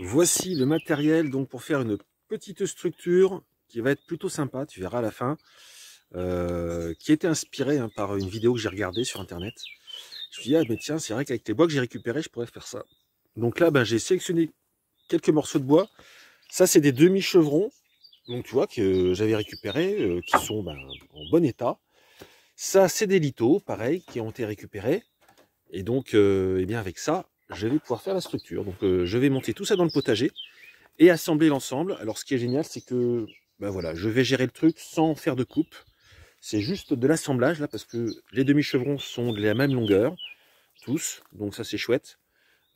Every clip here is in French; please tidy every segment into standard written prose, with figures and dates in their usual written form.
Voici le matériel donc pour faire une petite structure qui va être plutôt sympa, tu verras à la fin, qui a été inspirée par une vidéo que j'ai regardée sur internet. Je me suis dit, ah mais tiens, c'est vrai qu'avec les bois que j'ai récupérés, je pourrais faire ça. Donc là, j'ai sélectionné quelques morceaux de bois. Ça, c'est des demi-chevrons, donc tu vois, que j'avais récupérés, qui sont en bon état. Ça, c'est des lithots, pareil, qui ont été récupérés. Et donc, eh bien avec ça, je vais pouvoir faire la structure. Donc, je vais monter tout ça dans le potager et assembler l'ensemble. Alors ce qui est génial, c'est que voilà, je vais gérer le truc sans faire de coupe. C'est juste de l'assemblage là, parce que les demi-chevrons sont de la même longueur, tous, donc ça c'est chouette.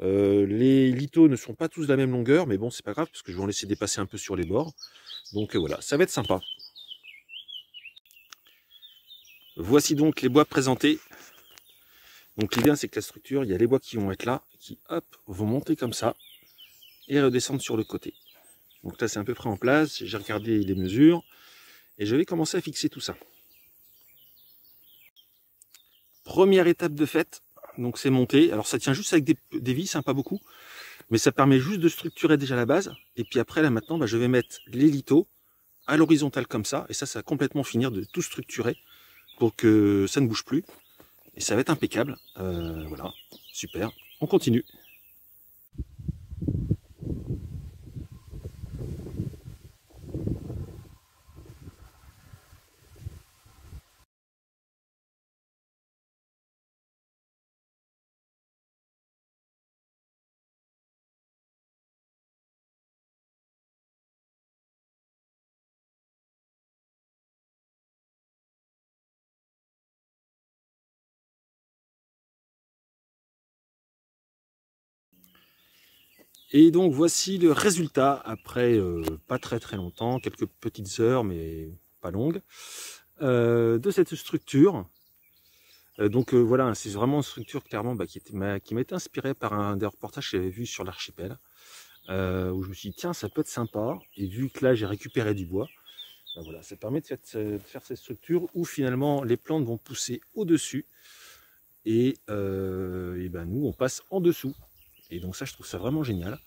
Les lithots ne sont pas tous de la même longueur, mais bon, c'est pas grave, parce que je vais en laisser dépasser un peu sur les bords. Donc voilà, ça va être sympa. Voici donc les bois présentés. Donc l'idée, c'est que la structure, il y a les bois qui vont être là, qui hop, vont monter comme ça, et redescendre sur le côté. Donc là, c'est à peu près en place, j'ai regardé les mesures, et je vais commencer à fixer tout ça. Première étape de fait, donc c'est monter. Alors ça tient juste avec des vis, pas beaucoup, mais ça permet juste de structurer déjà la base. Et puis après, là maintenant, je vais mettre les lithots à l'horizontale comme ça, et ça va complètement finir de tout structurer pour que ça ne bouge plus. Et ça va être impeccable. Voilà, super. On continue. Et donc voici le résultat après pas très longtemps, quelques petites heures mais pas longues, de cette structure. Voilà, c'est vraiment une structure clairement qui m'a été inspirée par un des reportages que j'avais vu sur l'archipel, où je me suis dit tiens ça peut être sympa, et vu que là j'ai récupéré du bois, voilà, ça permet de faire cette structure où finalement les plantes vont pousser au-dessus et nous on passe en dessous. Et donc ça, je trouve ça vraiment génial.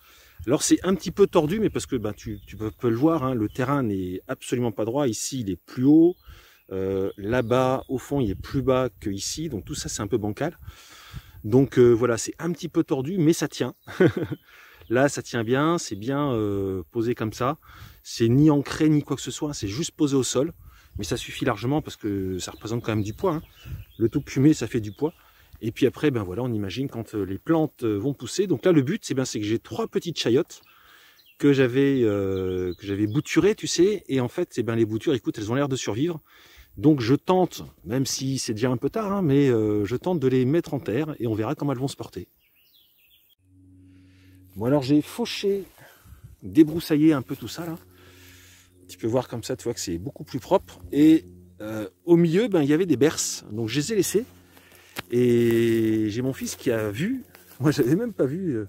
Alors c'est un petit peu tordu, mais parce que tu peux le voir, hein, le terrain n'est absolument pas droit. Ici, il est plus haut. Là-bas, au fond, il est plus bas que ici. Donc tout ça, c'est un peu bancal. Donc voilà, c'est un petit peu tordu, mais ça tient. Là, ça tient bien. C'est bien posé comme ça. C'est ni ancré, ni quoi que ce soit. C'est juste posé au sol. Mais ça suffit largement parce que ça représente quand même du poids, hein. Le tout cumulé, ça fait du poids. Et puis après, voilà, on imagine quand les plantes vont pousser. Donc là, le but, c'est que j'ai 3 petites chayottes que j'avais bouturées, tu sais. Et en fait, les boutures, écoute, elles ont l'air de survivre. Donc je tente, même si c'est déjà un peu tard, hein, mais je tente de les mettre en terre et on verra comment elles vont se porter. Bon alors j'ai fauché, débroussaillé un peu tout ça là. Tu peux voir comme ça, tu vois que c'est beaucoup plus propre. Et au milieu, il y avait des berces. Donc je les ai laissées. Et j'ai mon fils qui a vu, moi j'avais même pas vu,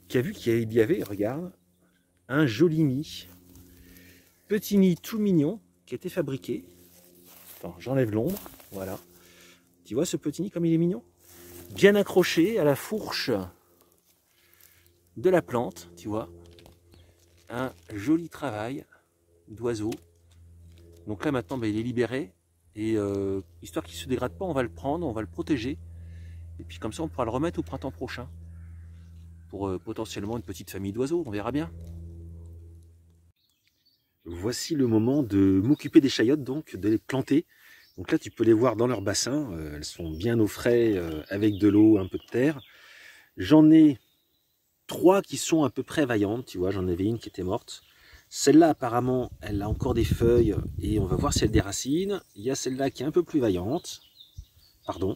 qui a vu qu'il y avait, regarde, un joli nid. Petit nid tout mignon qui a été fabriqué. Attends, j'enlève l'ombre, voilà. Tu vois ce petit nid comme il est mignon? Bien accroché à la fourche de la plante, tu vois. Un joli travail d'oiseau. Donc là maintenant, il est libéré. Et histoire qu'il ne se dégrade pas, on va le prendre, on va le protéger. Et puis comme ça, on pourra le remettre au printemps prochain. Pour potentiellement une petite famille d'oiseaux, on verra bien. Voici le moment de m'occuper des chayottes, donc de les planter. Donc là, tu peux les voir dans leur bassin. Elles sont bien au frais, avec de l'eau, un peu de terre. J'en ai 3 qui sont à peu près vaillantes, tu vois. J'en avais une qui était morte. Celle-là, apparemment, elle a encore des feuilles et on va voir si elle a des racines. Il y a celle-là qui est un peu plus vaillante. Pardon.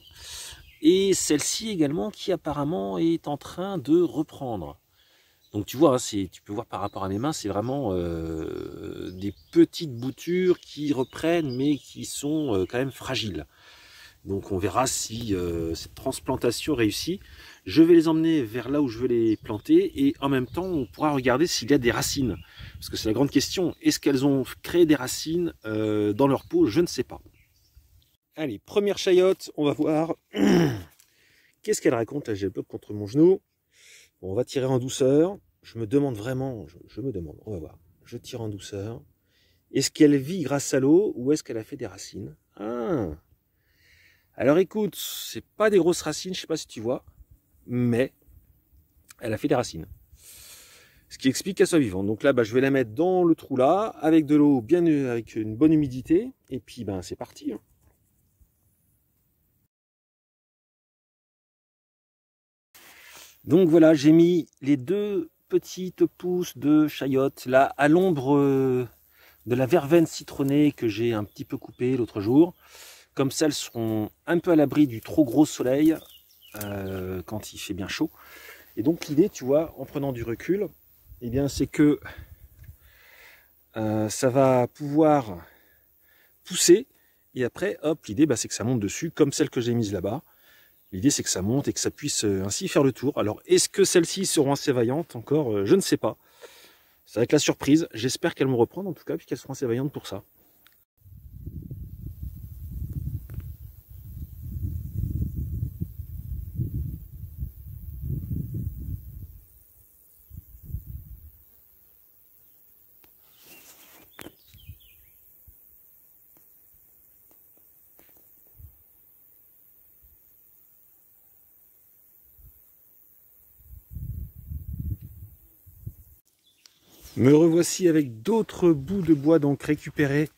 Et celle-ci également qui apparemment est en train de reprendre. Donc tu vois, tu peux voir par rapport à mes mains, c'est vraiment des petites boutures qui reprennent mais qui sont quand même fragiles. Donc on verra si cette transplantation réussit. Je vais les emmener vers là où je veux les planter et en même temps on pourra regarder s'il y a des racines. Parce que c'est la grande question, est-ce qu'elles ont créé des racines dans leur peau? Je ne sais pas. Allez, première chayotte, on va voir. Qu'est-ce qu'elle raconte? Là j'ai le bloc contre mon genou. Bon, on va tirer en douceur. je me demande vraiment, je me demande, on va voir. Je tire en douceur. Est-ce qu'elle vit grâce à l'eau ou est-ce qu'elle a fait des racines? Ah. Alors écoute, c'est pas des grosses racines, je sais pas si tu vois, mais elle a fait des racines. Ce qui explique qu'elle soit vivante. Donc là, je vais la mettre dans le trou là, avec de l'eau bien, avec une bonne humidité, et puis c'est parti. Hein. Donc voilà, j'ai mis les 2 petites pousses de chayotte là à l'ombre de la verveine citronnée que j'ai un petit peu coupée l'autre jour. Comme ça, elles seront un peu à l'abri du trop gros soleil quand il fait bien chaud. Et donc l'idée, tu vois, en prenant du recul, eh bien, c'est que ça va pouvoir pousser. Et après, hop, l'idée, c'est que ça monte dessus, comme celle que j'ai mise là-bas. L'idée, c'est que ça monte et que ça puisse ainsi faire le tour. Alors, est-ce que celles-ci seront assez vaillantes encore? Je ne sais pas. Ça va être la surprise. J'espère qu'elles vont reprendre en tout cas, puisqu'elles seront assez vaillantes pour ça. Me revoici avec d'autres bouts de bois donc récupérés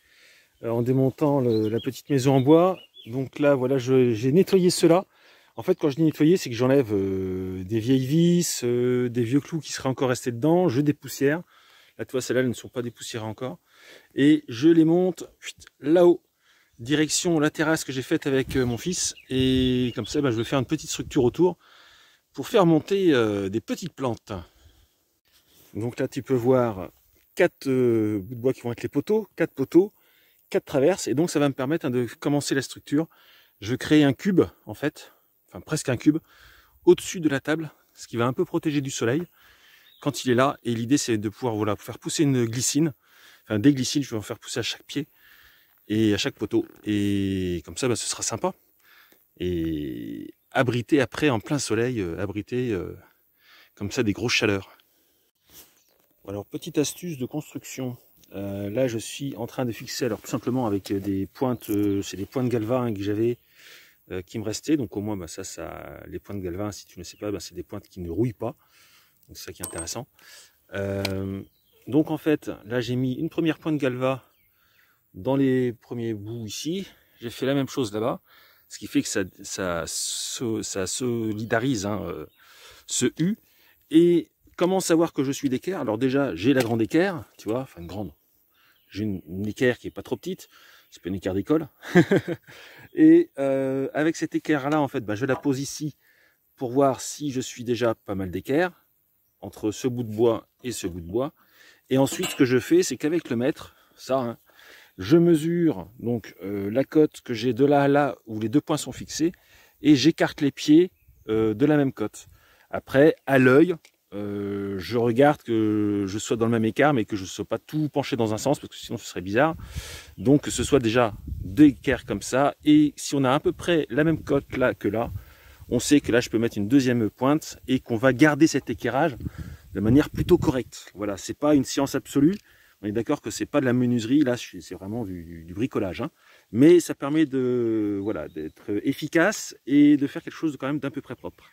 en démontant la petite maison en bois. Donc là, voilà, j'ai nettoyé cela. En fait, quand je dis nettoyer, c'est que j'enlève des vieilles vis, des vieux clous qui seraient encore restés dedans, je dépoussière. Là, tu vois, celles-là, elles ne sont pas dépoussiérées encore. Et je les monte là-haut, direction la terrasse que j'ai faite avec mon fils. Et comme ça, je vais faire une petite structure autour pour faire monter des petites plantes. Donc là, tu peux voir 4 bouts de bois qui vont être les poteaux, 4 poteaux, 4 traverses. Et donc, ça va me permettre de commencer la structure. Je crée un cube, en fait, enfin presque un cube, au-dessus de la table, ce qui va un peu protéger du soleil quand il est là. Et l'idée, c'est de pouvoir faire pousser une glycine, enfin des glycines, je vais en faire pousser à chaque pied et à chaque poteau. Et comme ça, ce sera sympa. Et abriter après en plein soleil, abriter comme ça des grosses chaleurs. Alors, petite astuce de construction. Là, je suis en train de fixer, alors tout simplement avec des pointes, c'est des pointes Galva que j'avais, qui me restaient. Donc au moins, les pointes Galva, si tu ne sais pas, c'est des pointes qui ne rouillent pas. Donc c'est ça qui est intéressant. Donc en fait, là, j'ai mis une première pointe Galva dans les premiers bouts ici. J'ai fait la même chose là-bas, ce qui fait que ça solidarise ce U. Et comment savoir que je suis d'équerre? Alors déjà, j'ai la grande équerre, tu vois, enfin une grande. J'ai une équerre qui est pas trop petite, c'est pas une équerre d'école. Et avec cette équerre-là, en fait, je la pose ici pour voir si je suis déjà pas mal d'équerre entre ce bout de bois et ce bout de bois. Et ensuite, ce que je fais, c'est qu'avec le mètre, je mesure donc la cote que j'ai de là à là où les 2 points sont fixés et j'écarte les pieds de la même cote. Après, à l'œil, je regarde que je sois dans le même écart, mais que je ne sois pas tout penché dans un sens, parce que sinon ce serait bizarre. Donc que ce soit déjà 2 équerres comme ça, et si on a à peu près la même cote là que là, on sait que là je peux mettre une deuxième pointe, et qu'on va garder cet équerrage de manière plutôt correcte. Voilà, c'est pas une science absolue, on est d'accord que c'est pas de la menuiserie, là c'est vraiment du bricolage, hein. Mais ça permet d'être efficace, et de faire quelque chose quand même d'un peu près propre.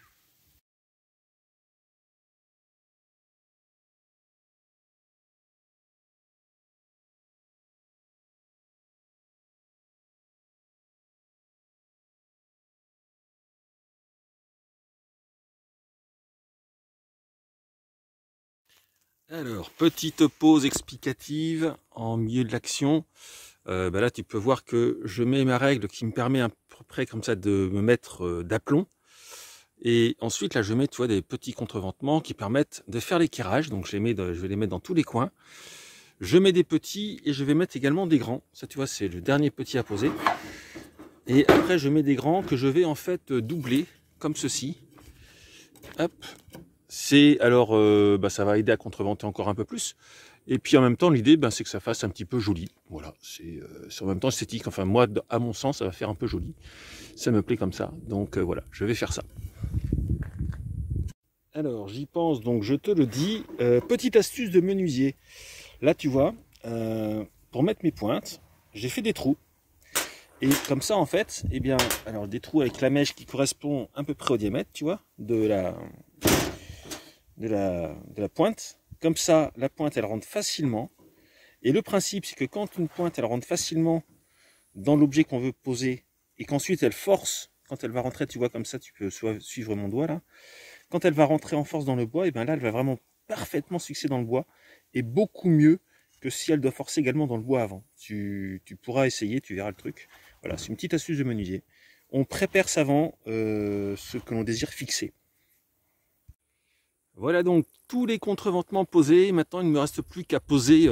Alors, petite pause explicative en milieu de l'action. Là, tu peux voir que je mets ma règle qui me permet à peu près comme ça de me mettre d'aplomb. Et ensuite, là, je mets, tu vois, des petits contreventements qui permettent de faire l'équerrage. Donc, je vais les mettre dans tous les coins. Je mets des petits et je vais mettre également des grands. Ça, tu vois, c'est le dernier petit à poser. Et après, je mets des grands que je vais en fait doubler comme ceci. Hop. C'est alors, ça va aider à contreventer encore un peu plus. Et puis en même temps, l'idée, c'est que ça fasse un petit peu joli. Voilà, c'est en même temps esthétique. Enfin, moi, à mon sens, ça va faire un peu joli. Ça me plaît comme ça. Donc voilà, je vais faire ça. Alors, j'y pense, donc je te le dis. Petite astuce de menuisier. Là, tu vois, pour mettre mes pointes, j'ai fait des trous. Et comme ça, en fait, eh bien, alors des trous avec la mèche qui correspond à peu près au diamètre, tu vois, de la pointe. Comme ça, la pointe, elle rentre facilement. Et le principe, c'est que quand une pointe, elle rentre facilement dans l'objet qu'on veut poser, et qu'ensuite elle force, quand elle va rentrer, tu vois, comme ça, tu peux suivre mon doigt là. Quand elle va rentrer en force dans le bois, et bien là, elle va vraiment parfaitement se fixer dans le bois, et beaucoup mieux que si elle doit forcer également dans le bois avant. Tu pourras essayer, tu verras le truc. Voilà, c'est une petite astuce de menuisier. On pré-perce avant ce que l'on désire fixer. Voilà donc tous les contreventements posés. Maintenant, il ne me reste plus qu'à poser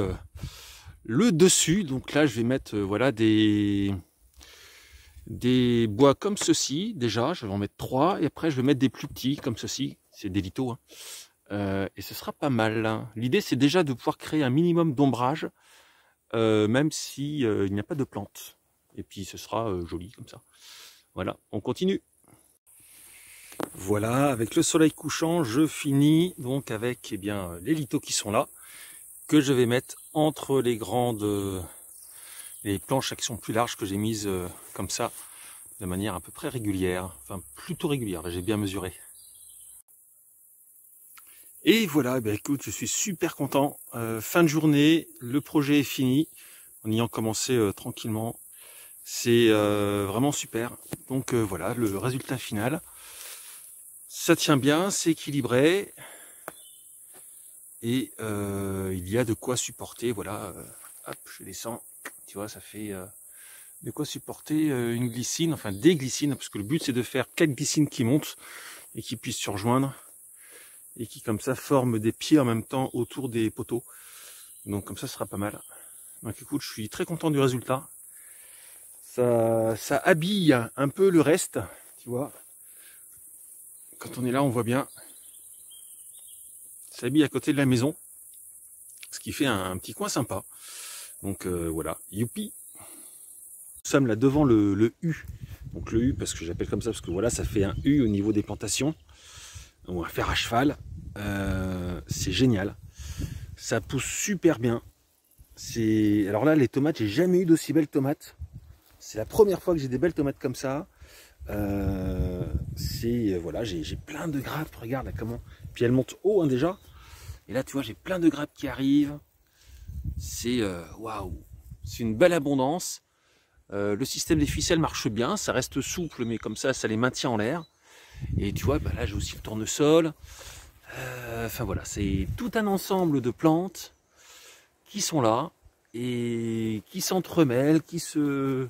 le dessus. Donc là, je vais mettre voilà des bois comme ceci. Déjà, je vais en mettre 3. Et après, je vais mettre des plus petits comme ceci. C'est des litos. Hein. Et ce sera pas mal. L'idée, c'est déjà de pouvoir créer un minimum d'ombrage, même si il n'y a pas de plantes. Et puis, ce sera joli comme ça. Voilà, on continue. Voilà, avec le soleil couchant, je finis donc avec eh bien, les litos qui sont là, que je vais mettre entre les les planches qui sont plus larges que j'ai mises comme ça, de manière à peu près régulière, enfin plutôt régulière, j'ai bien mesuré. Et voilà, ben écoute, je suis super content. Fin de journée, le projet est fini, en ayant commencé tranquillement. C'est vraiment super. Donc voilà, le résultat final. Ça tient bien, c'est équilibré. Et il y a de quoi supporter, voilà. Hop, je descends. Tu vois, ça fait de quoi supporter une glycine, enfin des glycines, parce que le but c'est de faire 4 glycines qui montent et qui puissent se rejoindre. Et qui comme ça forment des pieds en même temps autour des poteaux. Donc comme ça, ce sera pas mal. Donc écoute, je suis très content du résultat. Ça habille un peu le reste, tu vois. Quand on est là, on voit bien. Ça habille à côté de la maison. Ce qui fait un petit coin sympa. Donc voilà, youpi. Nous sommes là devant le U. Donc le U, parce que j'appelle comme ça, parce que voilà, ça fait un U au niveau des plantations. On va faire à cheval. C'est génial. Ça pousse super bien. Alors là, les tomates, j'ai jamais eu d'aussi belles tomates. C'est la première fois que j'ai des belles tomates comme ça. Voilà, j'ai plein de grappes, regarde là comment. Puis elles montent haut hein, déjà. Et là tu vois j'ai plein de grappes qui arrivent. C'est waouh, c'est une belle abondance. Le système des ficelles marche bien, ça reste souple mais comme ça les maintient en l'air. Et tu vois bah là j'ai aussi le tournesol. Enfin voilà, c'est tout un ensemble de plantes qui sont là et qui s'entremêlent, qui sont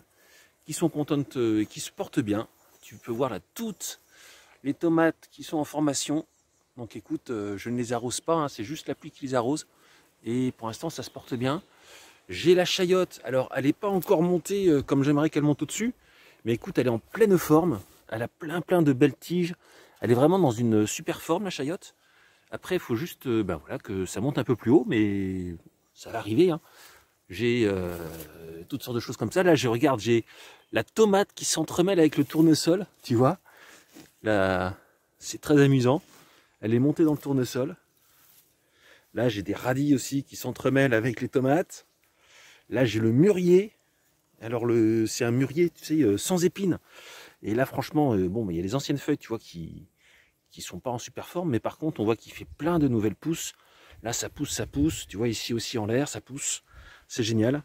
contentes et qui se portent bien. Tu peux voir là toutes les tomates qui sont en formation. Donc écoute, je ne les arrose pas, hein, c'est juste la pluie qui les arrose. Et pour l'instant, ça se porte bien. J'ai la chayotte. Alors, elle n'est pas encore montée comme j'aimerais qu'elle monte au-dessus. Mais écoute, elle est en pleine forme. Elle a plein de belles tiges. Elle est vraiment dans une super forme, la chayotte. Après, il faut juste ben voilà, que ça monte un peu plus haut. Mais ça va arriver. Hein. J'ai toutes sortes de choses comme ça. Là, je regarde, j'ai la tomate qui s'entremêle avec le tournesol, tu vois. Là, c'est très amusant. Elle est montée dans le tournesol. Là, j'ai des radis aussi qui s'entremêlent avec les tomates. Là, j'ai le mûrier. Alors, c'est un mûrier, tu sais, sans épines. Et là, franchement, bon, il y a les anciennes feuilles, tu vois, qui sont pas en super forme. Mais par contre, on voit qu'il fait plein de nouvelles pousses. Là, ça pousse. Tu vois, ici aussi en l'air, ça pousse. C'est génial.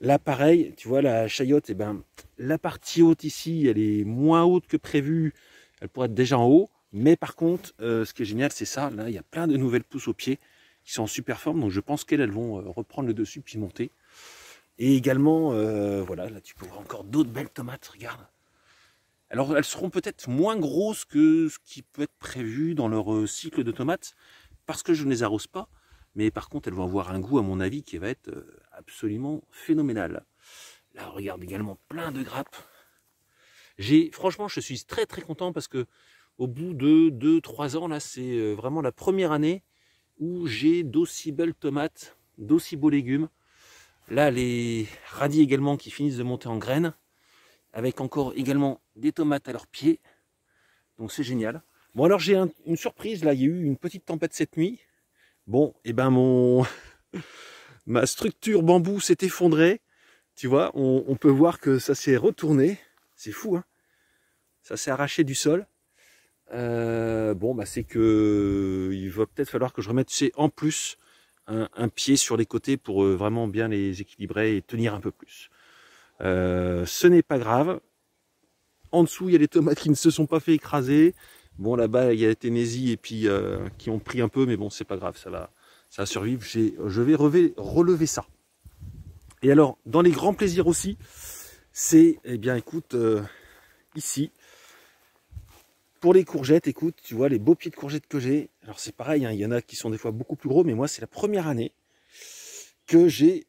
Là, pareil, tu vois, la chayotte, eh ben, la partie haute ici, elle est moins haute que prévu. Elle pourrait être déjà en haut. Mais par contre, ce qui est génial, c'est ça. Là, il y a plein de nouvelles pousses au pied qui sont en super forme. Donc, je pense qu'elles vont reprendre le dessus puis monter. Et également, voilà, là, tu peux voir encore d'autres belles tomates. Regarde. Alors, elles seront peut-être moins grosses que ce qui peut être prévu dans leur cycle de tomates parce que je ne les arrose pas. Mais par contre, elles vont avoir un goût, à mon avis, qui va être absolument phénoménal. Là, on regarde également plein de grappes. Franchement, je suis très content parce que au bout de 2-3 ans, là, c'est vraiment la première année où j'ai d'aussi belles tomates, d'aussi beaux légumes. Là, les radis également qui finissent de monter en graines, avec encore également des tomates à leurs pieds. Donc c'est génial. Bon alors j'ai une surprise, là il y a eu une petite tempête cette nuit. Bon, et ben ma structure bambou s'est effondrée. Tu vois, on peut voir que ça s'est retourné. C'est fou, hein. Ça s'est arraché du sol. Bon, bah c'est que il va peut-être falloir que je remette, tu sais, en plus un pied sur les côtés pour vraiment bien les équilibrer et tenir un peu plus. Ce n'est pas grave. En dessous, il y a les tomates qui ne se sont pas fait écraser. Bon, là-bas, il y a la ténésie et puis qui ont pris un peu, mais bon, c'est pas grave, ça va survivre. Je vais relever ça. Et alors, dans les grands plaisirs aussi, c'est, eh bien, écoute, ici, pour les courgettes, écoute, tu vois, les beaux pieds de courgettes que j'ai. Alors, c'est pareil, hein, il y en a qui sont des fois beaucoup plus gros, mais moi, c'est la première année que j'ai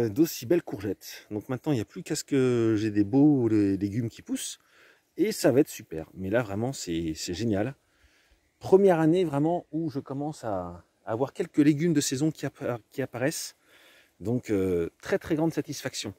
d'aussi belles courgettes. Donc maintenant, il n'y a plus qu'à ce que j'ai des beaux légumes qui poussent. Et ça va être super. Mais là, vraiment, c'est génial. Première année, vraiment, où je commence à avoir quelques légumes de saison qui apparaissent. Donc, très, très grande satisfaction.